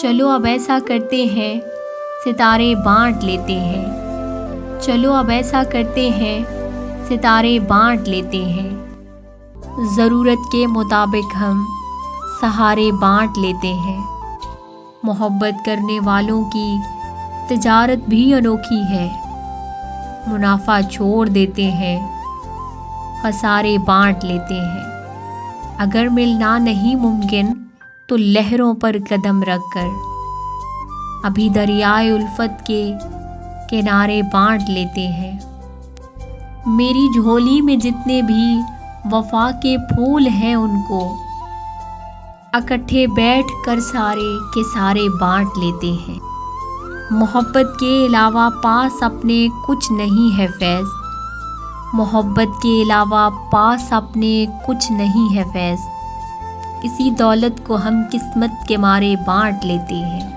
چلو اب ایسا کرتے ہیں ستارے بانٹ لیتے ہیں، چلو اب ایسا کرتے ہیں ستارے بانٹ لیتے ہیں، ضرورت کے مطابق ہم سہارے بانٹ لیتے ہیں۔ محبت کرنے والوں کی تجارت بھی انوکھی ہے، منافع چھوڑ دیتے ہیں، خسارے بانٹ لیتے ہیں۔ اگر ملنا نہیں ممکن تو لہروں پر قدم رکھ کر ابھی دریائے الفت کے کنارے بانٹ لیتے ہیں۔ میری جھولی میں جتنے بھی وفا کے پھول ہیں ان کو اکٹھے بیٹھ کر سارے کے سارے بانٹ لیتے ہیں۔ محبت کے علاوہ پاس اپنے کچھ نہیں ہے فیض، محبت کے علاوہ پاس اپنے کچھ نہیں ہے فیض، اسی دولت کو ہم قسمت کے مارے بانٹ لیتے ہیں۔